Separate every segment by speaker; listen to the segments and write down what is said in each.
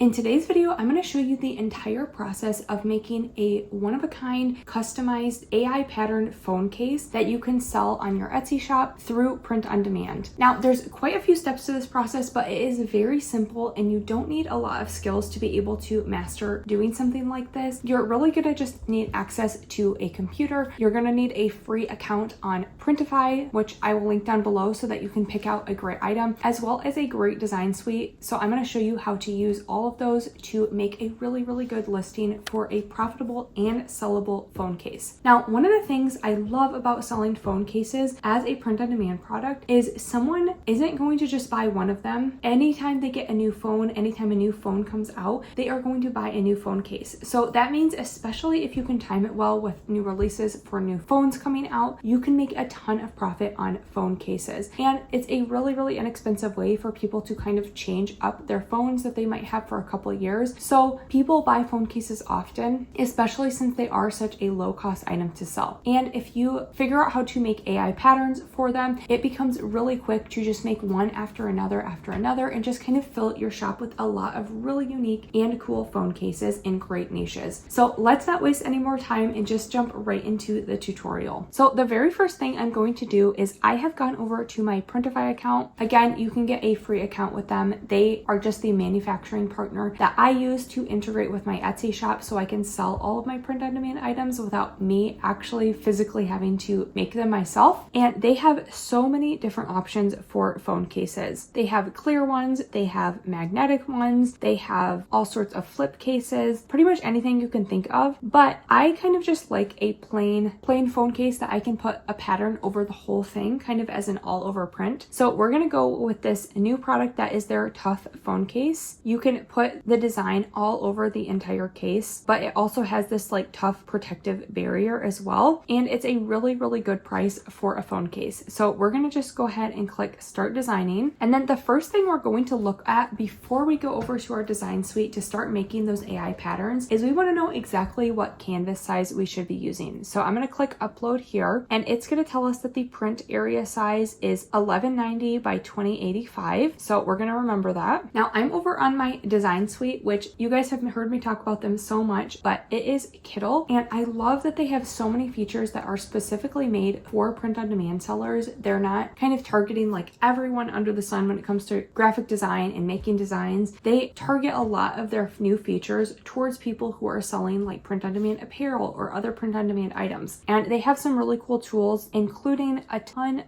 Speaker 1: In today's video, I'm going to show you the entire process of making a one-of-a-kind customized AI pattern phone case that you can sell on your Etsy shop through print on demand. Now, there's quite a few steps to this process, but it is very simple and you don't need a lot of skills to be able to master doing something like this. You're really going to just need access to a computer. You're going to need a free account on Printify, which I will link down below so that you can pick out a great item, as well as a great design suite. So I'm going to show you how to use all of those to make a really good listing for a profitable and sellable phone case. Now, one of the things I love about selling phone cases as a print-on-demand product is someone isn't going to just buy one of them. Anytime they get a new phone, anytime a new phone comes out, they are going to buy a new phone case. So that means, especially if you can time it well with new releases for new phones coming out, you can make a ton of profit on phone cases. And it's a really inexpensive way for people to kind of change up their phones that they might have for a couple of years. So people buy phone cases often, especially since they are such a low cost item to sell. And if you figure out how to make AI patterns for them, it becomes really quick to just make one after another and just kind of fill your shop with a lot of really unique and cool phone cases in great niches. So let's not waste any more time and just jump right into the tutorial. So the very first thing I'm going to do is I have gone over to my Printify account. Again, you can get a free account with them. They are just the manufacturing partner that I use to integrate with my Etsy shop so I can sell all of my print-on-demand items without me actually physically having to make them myself. And they have so many different options for phone cases. They have clear ones, they have magnetic ones, they have all sorts of flip cases, pretty much anything you can think of. But I kind of just like a plain phone case that I can put a pattern over the whole thing, kind of as an all-over print. So we're gonna go with this new product that is their Tough phone case. You can put the design all over the entire case, but it also has this like tough protective barrier as well. And it's a really good price for a phone case. So we're gonna just go ahead and click start designing. And then the first thing we're going to look at before we go over to our design suite to start making those AI patterns is we wanna know exactly what canvas size we should be using. So I'm gonna click upload here and it's gonna tell us that the print area size is 1190 by 2085. So we're gonna remember that. Now I'm over on my design suite, which you guys have heard me talk about them so much, but it is Kittle. And I love that they have so many features that are specifically made for print-on-demand sellers. They're not kind of targeting like everyone under the sun when it comes to graphic design and making designs. They target a lot of their new features towards people who are selling like print-on-demand apparel or other print-on-demand items. And they have some really cool tools, including a ton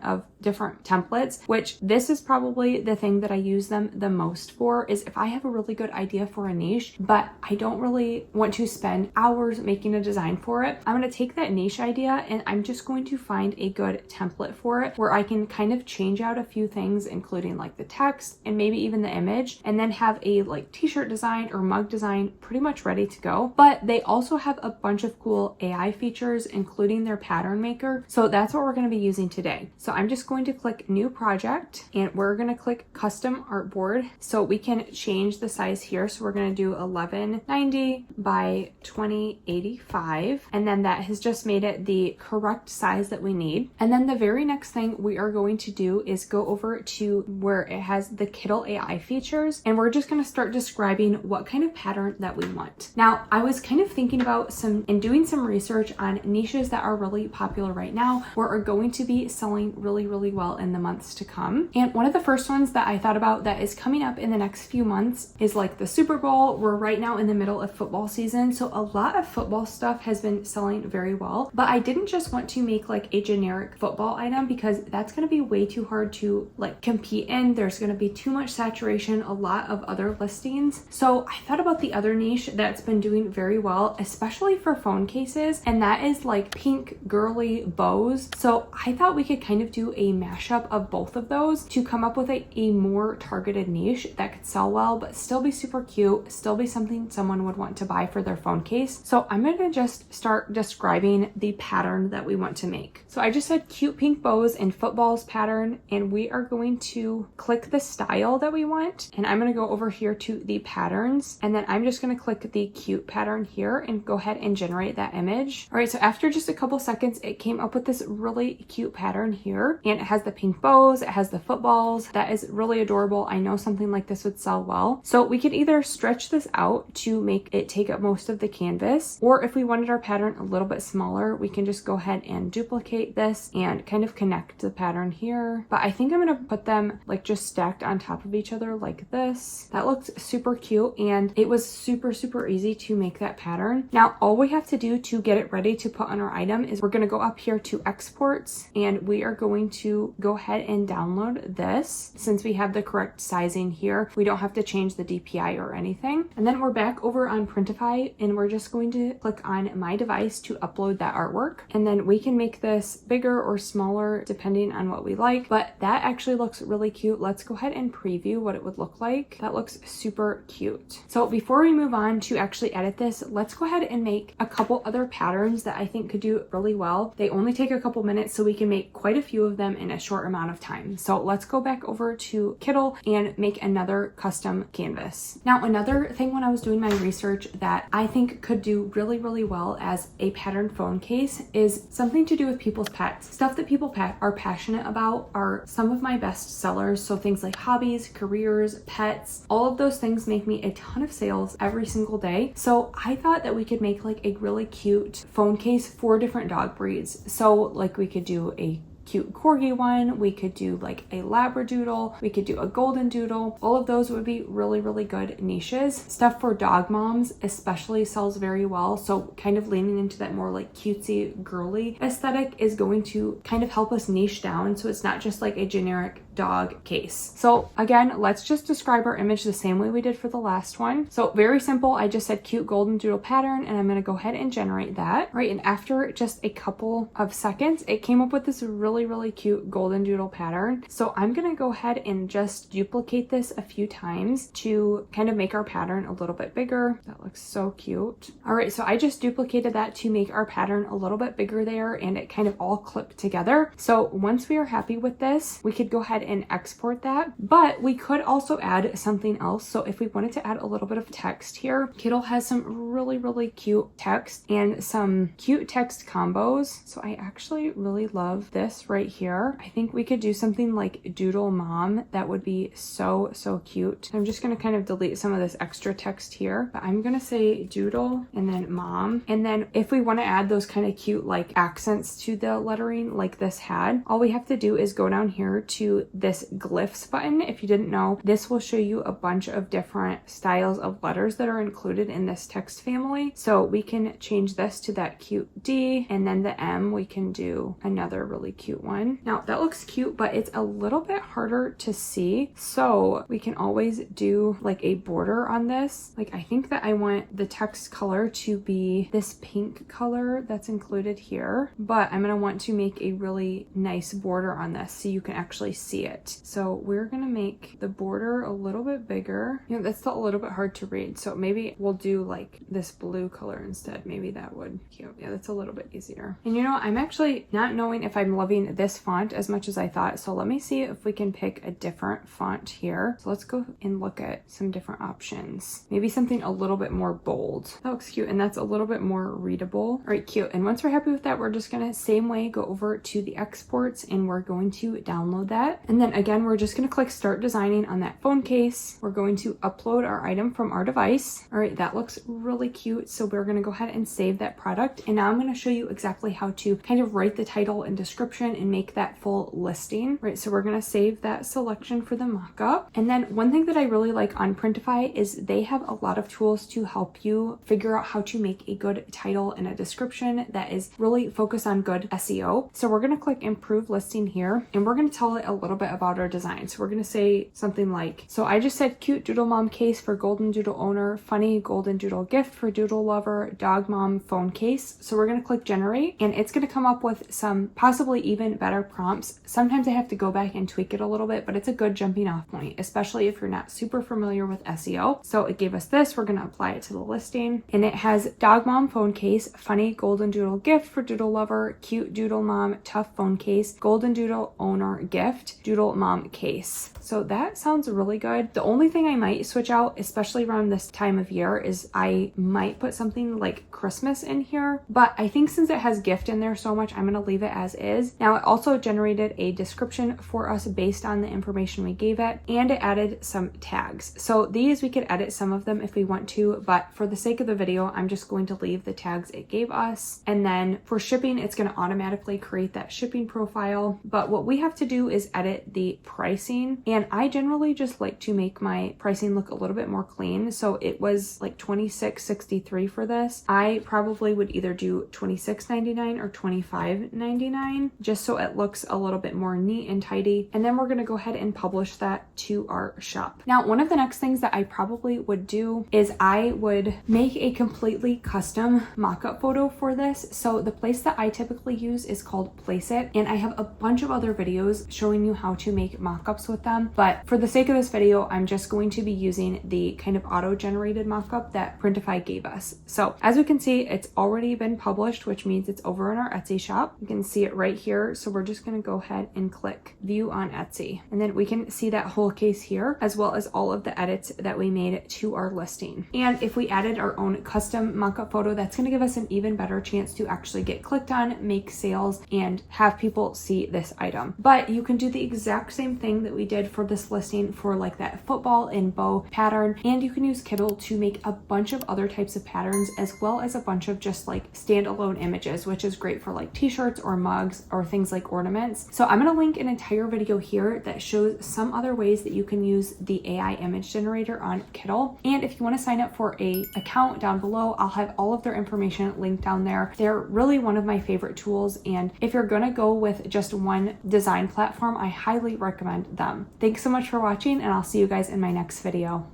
Speaker 1: of different templates, which this is probably the thing that I use them the most for, is if I have a really good idea for a niche, but I don't really want to spend hours making a design for it. I'm going to take that niche idea and I'm just going to find a good template for it where I can kind of change out a few things, including like the text and maybe even the image, and then have a like t-shirt design or mug design pretty much ready to go. But they also have a bunch of cool AI features, including their pattern maker. So that's what we're going to be using today. So I'm just going to click new project and we're going to click custom artboard so we can change the size here. So we're going to do 1190 by 2085, and then that has just made it the correct size that we need. And then the very next thing we are going to do is go over to where it has the Kittle AI features, and we're just going to start describing what kind of pattern that we want. Now, I was kind of thinking about doing some research on niches that are really popular right now or are going to be selling really well in the months to come. And one of the first ones that I thought about that is coming up in the next few months is like the Super Bowl. We're right now in the middle of football season, so a lot of football stuff has been selling very well. But I didn't just want to make like a generic football item because that's going to be way too hard to like compete in. There's going to be too much saturation, a lot of other listings. So I thought about the other niche that's been doing very well, especially for phone cases, and that is like pink girly bows. So I thought we could kind of do a mashup of both of those to come up with a more targeted niche that could sell well but still be super cute, still be something someone would want to buy for their phone case. So I'm going to just start describing the pattern that we want to make. So I just said cute pink bows and footballs pattern, and we are going to click the style that we want, and I'm going to go over here to the patterns, and then I'm just going to click the cute pattern here and go ahead and generate that image. All right, so after just a couple seconds, it came up with this really cute pattern here, and it has the pink bows, it has the footballs. That is really adorable. I know something like this would sell well. well. So we could either stretch this out to make it take up most of the canvas, or if we wanted our pattern a little bit smaller, we can just go ahead and duplicate this and kind of connect the pattern here. But I think I'm going to put them like just stacked on top of each other like this. That looks super cute, and it was super easy to make that pattern. Now all we have to do to get it ready to put on our item is we're going to go up here to exports, and we are going to go ahead and download this. Since we have the correct sizing here, we don't have to change the DPI or anything. And then we're back over on Printify, and we're just going to click on my device to upload that artwork. And then we can make this bigger or smaller depending on what we like, but that actually looks really cute. Let's go ahead and preview what it would look like. That looks super cute. So before we move on to actually edit this, let's go ahead and make a couple other patterns that I think could do really well. They only take a couple minutes, so we can make quite a few of them in a short amount of time. So let's go back over to Kittl and make another custom canvas. Now, another thing when I was doing my research that I think could do really well as a pattern phone case is something to do with people's pets. Stuff that people are passionate about are some of my best sellers. So things like hobbies, careers, pets, all of those things make me a ton of sales every single day. So I thought that we could make like a really cute phone case for different dog breeds. So like we could do a cute corgi one, we could do like a labradoodle, we could do a golden doodle. All of those would be really good niches. Stuff for dog moms especially sells very well, so kind of leaning into that more like cutesy girly aesthetic is going to kind of help us niche down, so it's not just like a generic dog case. So again, let's just describe our image the same way we did for the last one. So very simple. I just said cute golden doodle pattern, and I'm going to go ahead and generate that. Right, and after just a couple of seconds, it came up with this really cute golden doodle pattern. So I'm going to go ahead and just duplicate this a few times to kind of make our pattern a little bit bigger. That looks so cute. All right, so I just duplicated that to make our pattern a little bit bigger there, and it kind of all clipped together. So once we are happy with this, we could go ahead and export that, but we could also add something else. So if we wanted to add a little bit of text here, Kittl has some really cute text and some cute text combos. So I actually really love this right here. I think we could do something like doodle mom. That would be so cute. I'm just going to kind of delete some of this extra text here, but I'm going to say doodle and then mom. And then if we want to add those kind of cute like accents to the lettering like this had, all we have to do is go down here to this glyphs button. If you didn't know, this will show you a bunch of different styles of letters that are included in this text family. So we can change this to that cute D, and then the M, we can do another really cute one. Now that looks cute, but it's a little bit harder to see. So we can always do like a border on this. Like I think that I want the text color to be this pink color that's included here, but I'm going to want to make a really nice border on this so you can actually see it. So we're going to make the border a little bit bigger. You know, that's still a little bit hard to read. So maybe we'll do like this blue color instead. Maybe that would cute. Yeah, that's a little bit easier. And you know, I'm actually not knowing if I'm loving this font as much as I thought. So let me see if we can pick a different font here. So let's go and look at some different options. Maybe something a little bit more bold. That looks cute, and that's a little bit more readable. All right, cute. And once we're happy with that, we're just gonna same way go over to the exports, and we're going to download that. And then again, we're just gonna click start designing on that phone case. We're going to upload our item from our device. All right, that looks really cute. So we're gonna go ahead and save that product. And now I'm gonna show you exactly how to kind of write the title and description and make that full listing. Right, so we're gonna save that selection for the mockup. And then one thing that I really like on Printify is they have a lot of tools to help you figure out how to make a good title and a description that is really focused on good SEO. So we're gonna click improve listing here, and we're gonna tell it a little bit about our design. So we're gonna say something like, so I just said cute doodle mom case for golden doodle owner, funny golden doodle gift for doodle lover, dog mom phone case. So we're gonna click generate, and it's gonna come up with some possibly even better prompts. Sometimes I have to go back and tweak it a little bit, but it's a good jumping off point, especially if you're not super familiar with SEO. So it gave us this. We're gonna apply it to the listing, and it has dog mom phone case, funny golden doodle gift for doodle lover, cute doodle mom tough phone case, golden doodle owner gift. Doodle Mom case. So that sounds really good. The only thing I might switch out, especially around this time of year, is I might put something like Christmas in here, but I think since it has gift in there so much, I'm gonna leave it as is. Now it also generated a description for us based on the information we gave it, and it added some tags. So these, we could edit some of them if we want to, but for the sake of the video, I'm just going to leave the tags it gave us. And then for shipping, it's gonna automatically create that shipping profile. But what we have to do is edit the pricing. And I generally just like to make my pricing look a little bit more clean. So it was like $26.63 for this. I probably would either do $26.99 or $25.99 just so it looks a little bit more neat and tidy. And then we're gonna go ahead and publish that to our shop. Now, one of the next things that I probably would do is I would make a completely custom mock-up photo for this. So the place that I typically use is called Place It, and I have a bunch of other videos showing you how to make mock-ups with them. But for the sake of this video, I'm just going to be using the kind of auto-generated mock-up that Printify gave us. So as we can see, it's already been published, which means it's over in our Etsy shop. You can see it right here. So we're just going to go ahead and click view on Etsy. And then we can see that whole case here, as well as all of the edits that we made to our listing. And if we added our own custom mock-up photo, that's going to give us an even better chance to actually get clicked on, make sales, and have people see this item. But you can do the exact same thing that we did for this listing for like that football and bow pattern. And you can use Kittl to make a bunch of other types of patterns, as well as a bunch of just like standalone images, which is great for like t-shirts or mugs or things like ornaments. So I'm going to link an entire video here that shows some other ways that you can use the AI image generator on Kittl. And if you want to sign up for a account down below, I'll have all of their information linked down there. They're really one of my favorite tools. And if you're going to go with just one design platform, I highly recommend them. Thanks so much for watching, and I'll see you guys in my next video.